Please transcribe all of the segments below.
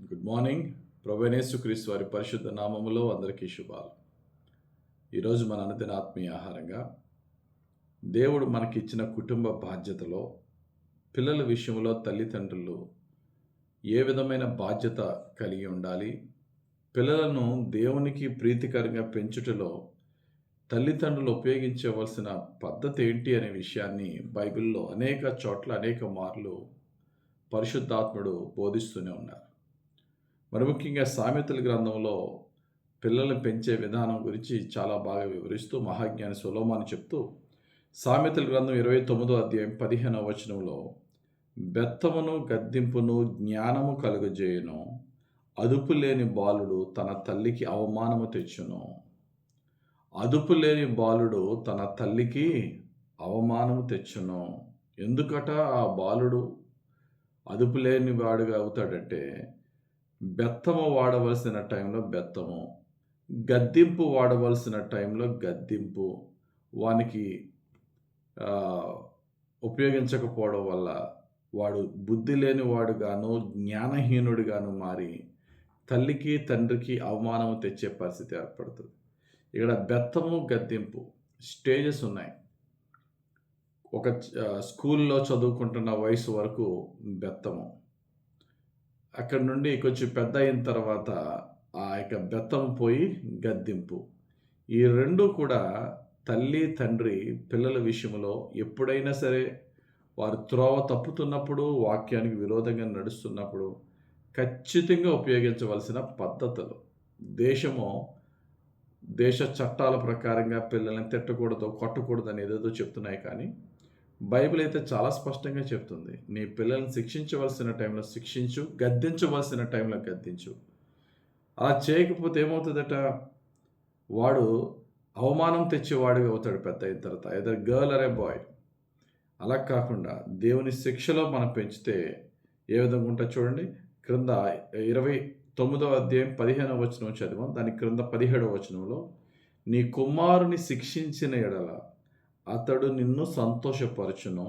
Good morning. ప్రభువైన యేసుక్రీస్తు వారి పరిశుద్ధ నామములో అందరికీ శుభాలు. ఈరోజు మన అనుదిన ఆత్మీయ ఆహారంగా దేవుడు మనకిచ్చిన కుటుంబ బాధ్యతలో పిల్లల విషయంలో తల్లిదండ్రులు ఏ విధమైన బాధ్యత కలిగి ఉండాలి, పిల్లలను దేవునికి ప్రీతికరంగా పెంచుటలో తల్లిదండ్రులు ఉపయోగించవలసిన పద్ధతి ఏంటి అనే విషయాన్ని బైబిల్లో అనేక చోట్ల అనేక మార్లు పరిశుద్ధాత్ముడు బోధిస్తూనే ఉన్నారు. మరి ముఖ్యంగా సామెతల గ్రంథంలో పిల్లల్ని పెంచే విధానం గురించి చాలా బాగా వివరిస్తూ మహాజ్ఞాని సొలొమోను చెప్తూ సామెతల గ్రంథం 29వ అధ్యాయం 15వ వచనంలో బెత్తమును గద్దింపును జ్ఞానము కలుగజేయును, అదుపు లేని బాలుడు తన తల్లికి అవమానము తెచ్చును. అదుపు లేని బాలుడు తన తల్లికి అవమానము తెచ్చును. ఎందుకట ఆ బాలుడు అదుపు లేని వాడుగా అవుతాడంటే, బెత్తము వాడవలసిన టైంలో బెత్తము, గద్దింపు వాడవలసిన టైంలో గద్దింపు వానికి ఉపయోగించకపోవడం వల్ల వాడు బుద్ధి లేనివాడుగాను జ్ఞానహీనుడిగాను మారి తల్లికి తండ్రికి అవమానము తెచ్చే పరిస్థితి ఏర్పడుతుంది. ఇక్కడ బెత్తము గద్దింపు స్టేజెస్ ఉన్నాయి. ఒక స్కూల్లో చదువుకుంటున్న వయసు వరకు బెత్తము, అక్కడి నుండి కొంచెం పెద్ద అయిన తర్వాత ఆ యొక్క బెత్తం పోయి గద్దింపు. ఈ రెండు కూడా తల్లి తండ్రి పిల్లల విషయంలో ఎప్పుడైనా సరే వారు త్రోవ తప్పుతున్నప్పుడు, వాక్యానికి విరోధంగా నడుస్తున్నప్పుడు ఖచ్చితంగా ఉపయోగించవలసిన పద్ధతులు. దేశ చట్టాల ప్రకారంగా పిల్లల్ని తిట్టకూడదు, కొట్టకూడదు అని ఏదేదో చెప్తున్నాయి. కానీ బైబిల్ అయితే చాలా స్పష్టంగా చెప్తుంది, నీ పిల్లల్ని శిక్షించవలసిన టైంలో శిక్షించు, గద్దించవలసిన టైంలో గద్దించు. అలా చేయకపోతే ఏమవుతుందట, వాడు అవమానం తెచ్చేవాడిగా అవుతాడు పెద్ద అయిన తర్వాత, ఎదర్ గర్ల్ అరే బాయ్. అలా కాకుండా దేవుని శిక్షలో మనం పెంచితే ఏ విధంగా ఉంటుంది చూడండి. క్రింద 29వ అధ్యాయం 15వ వచనం చదివాం. దాని క్రింద 17వ వచనంలో, నీ కుమారుని శిక్షించిన ఎడల అతడు నిన్ను సంతోషపరచును,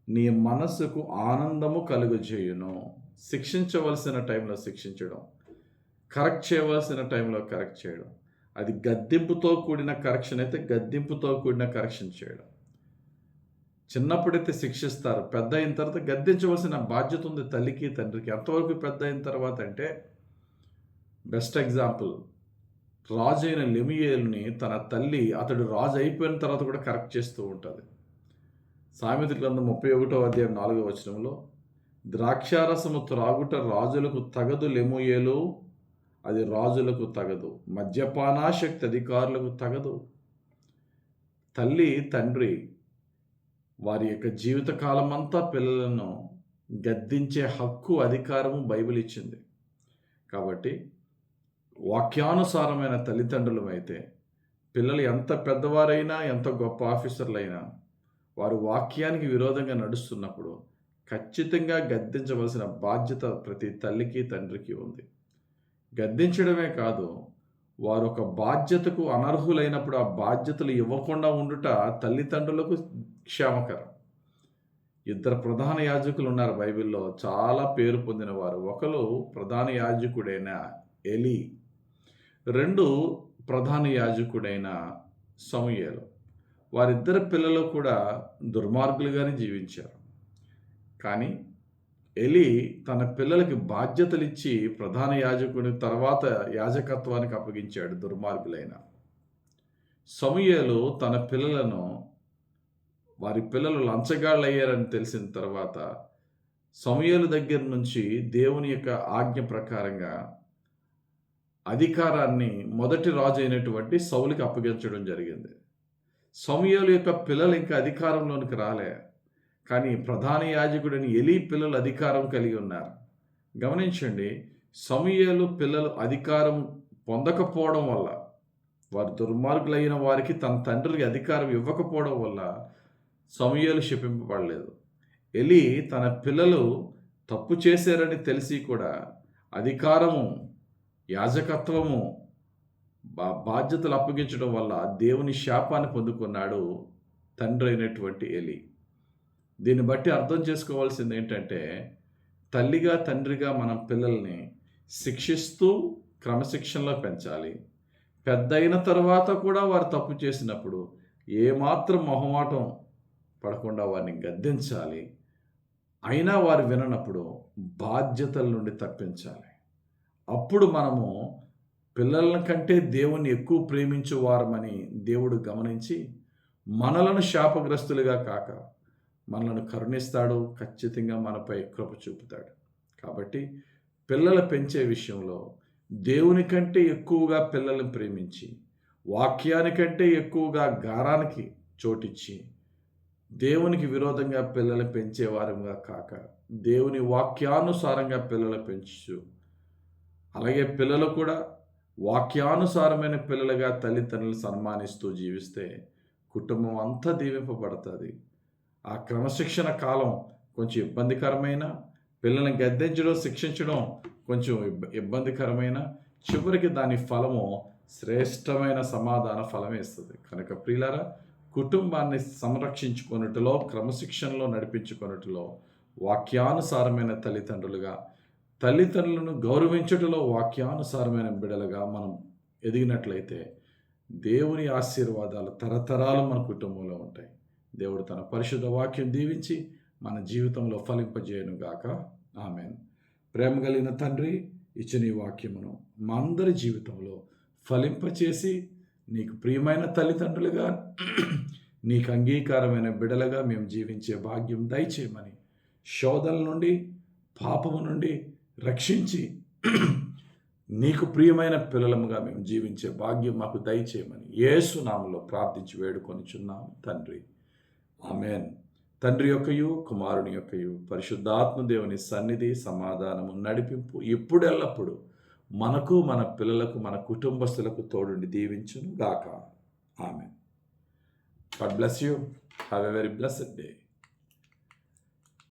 నీ మనసుకు ఆనందము కలుగజేయును. శిక్షించవలసిన టైంలో శిక్షించడం, కరెక్ట్ చేయవలసిన టైంలో కరెక్ట్ చేయడం. అది గద్దింపుతో కూడిన కరెక్షన్ అయితే గద్దింపుతో కూడిన కరెక్షన్ చేయడం. చిన్నప్పుడైతే శిక్షిస్తారు, పెద్ద అయిన తర్వాత గద్దించవలసిన బాధ్యత ఉంది తల్లికి తండ్రికి. ఎంతవరకు పెద్ద అయిన తర్వాత అంటే, బెస్ట్ ఎగ్జాంపుల్, రాజు అయిన లెముయేలుని తన తల్లి అతడు రాజు అయిపోయిన తర్వాత కూడా కరెక్ట్ చేస్తూ ఉంటుంది. సామెతల గ్రంథం 31వ అధ్యాయం 4వ వచనంలో, ద్రాక్షారసము త్రాగుట రాజులకు తగదు లెముయేలు, అది రాజులకు తగదు, మద్యపానాశక్తి అధికారులకు తగదు. తల్లి తండ్రి వారి యొక్క జీవితకాలం అంతా పిల్లలను గద్దించే హక్కు అధికారము బైబిల్ ఇచ్చింది. కాబట్టి వాక్యానుసారమైన తల్లిదండ్రులు అయితే పిల్లలు ఎంత పెద్దవారైనా ఎంత గొప్ప ఆఫీసర్లైనా వారు వాక్యానికి విరోధంగా నడుస్తున్నప్పుడు ఖచ్చితంగా గద్దించవలసిన బాధ్యత ప్రతి తల్లికి తండ్రికి ఉంది. గద్దించడమే కాదు, వారు ఒక బాధ్యతకు అనర్హులైనప్పుడు ఆ బాధ్యతలు ఇవ్వకుండా ఉండుట తల్లిదండ్రులకు క్షేమకరం. 2 ప్రధాన యాజకులు ఉన్నారు బైబిల్లో, చాలా పేరు పొందిన వారు. ఒకరు ప్రధాన యాజకుడైన ఎలీ, 2 ప్రధాన యాజకుడైన సమూయేలు. వారిద్దరి పిల్లలు కూడా దుర్మార్గులుగానే జీవించారు. కానీ ఎలీ తన పిల్లలకి బాధ్యతలు ఇచ్చి ప్రధాన యాజకుడి తర్వాత యాజకత్వానికి అప్పగించాడు దుర్మార్గులైన. సమూయేలు తన పిల్లలను, వారి పిల్లలు లంచగాళ్ళు అయ్యారని తెలిసిన తర్వాత సమూయేలు దగ్గర నుంచి దేవుని యొక్క ఆజ్ఞ ప్రకారంగా అధికారాన్ని మొదటి రాజు అయినటువంటి సౌలుకి అప్పగించడం జరిగింది. సమూయేలు యొక్క పిల్లలు ఇంకా అధికారంలోనికి రాలే, కానీ ప్రధాన యాజకుడని ఎలీ పిల్లలు అధికారం కలిగి ఉన్నారు. గమనించండి, సమూయేలు పిల్లలు అధికారం పొందకపోవడం వల్ల, వారు దుర్మార్గులైన వారికి తన తండ్రికి అధికారం ఇవ్వకపోవడం వల్ల సమూయేలు శపింపబడలేదు. ఎలీ తన పిల్లలు తప్పు చేశారని తెలిసి కూడా అధికారము, యాజకత్వము, బాధ్యతలు అప్పగించడం వల్ల దేవుని శాపాన్ని పొందుకున్నాడు తండ్రి అయినటువంటి ఎలీ. దీన్ని బట్టి అర్థం చేసుకోవాల్సింది ఏంటంటే, తల్లిగా తండ్రిగా మనం పిల్లల్ని శిక్షిస్తూ క్రమశిక్షణలో పెంచాలి. పెద్దయిన తర్వాత కూడా వారు తప్పు చేసినప్పుడు ఏమాత్రం మొహమాటం పడకుండా వారిని గద్దించాలి. అయినా వారు విననప్పుడు బాధ్యతల నుండి తప్పించాలి. అప్పుడు మనము పిల్లల కంటే దేవుణ్ణి ఎక్కువ ప్రేమించు వారమని దేవుడు గమనించి మనలను శాపగ్రస్తులుగా కాక మనలను కరుణిస్తాడు. ఖచ్చితంగా మనపై కృప చూపుతాడు. కాబట్టి పిల్లలు పెంచే విషయంలో దేవుని కంటే ఎక్కువగా పిల్లల్ని ప్రేమించి, వాక్యానికంటే ఎక్కువగా గారానికి చోటిచ్చి, దేవునికి విరోధంగా పిల్లలు పెంచే వారంగా కాక దేవుని వాక్యానుసారంగా పిల్లలు పెంచు. అలాగే పిల్లలు కూడా వాక్యానుసారమైన పిల్లలుగా తల్లిదండ్రులు సన్మానిస్తూ జీవిస్తే కుటుంబం అంతా దీవింపబడుతుంది. ఆ క్రమశిక్షణ కాలం కొంచెం ఇబ్బందికరమైన, పిల్లల్ని గద్దించడం శిక్షించడం కొంచెం ఇబ్బందికరమైన, చివరికి దాని ఫలము శ్రేష్టమైన సమాధాన ఫలమే ఇస్తుంది. కనుక ప్రియులారా, కుటుంబాన్ని సంరక్షించుకొనుటలో, క్రమశిక్షణలో నడిపించుకొనుటలో వాక్యానుసారమైన తల్లిదండ్రులుగా, తల్లిదండ్రులను గౌరవించుటలో వాక్యానుసారమైన బిడలుగా మనం ఎదిగినట్లయితే దేవుని ఆశీర్వాదాలు తరతరాలు మన కుటుంబంలో ఉంటాయి. దేవుడు తన పరిశుద్ధ వాక్యం దీవించి మన జీవితంలో ఫలింపజేయను గాక. ఆమేన్. ప్రేమ కలిగిన తండ్రి, ఇచ్చిన ఈ వాక్యమును మా అందరి జీవితంలో ఫలింపచేసి నీకు ప్రియమైన తల్లిదండ్రులుగా, నీకు అంగీకారమైన బిడలుగా మేము జీవించే భాగ్యం దయచేయమని, శోధనల నుండి, పాపము నుండి రక్షించి నీకు ప్రియమైన పిల్లలముగా మేము జీవించే భాగ్యం మాకు దయచేయమని యేసు నామములో ప్రార్థించి వేడుకొనిచున్నాము తండ్రి. ఆమేన్. తండ్రి యొక్కయు, కుమారుని యొక్కయు, పరిశుద్ధాత్మ దేవుని సన్నిధి, సమాధానము, నడిపింపు ఇప్పుడెల్లప్పుడు మనకు, మన పిల్లలకు, మన కుటుంబస్తులకు తోడుండి దీవించును గాక. ఆమేన్. God bless you. Have a very blessed day.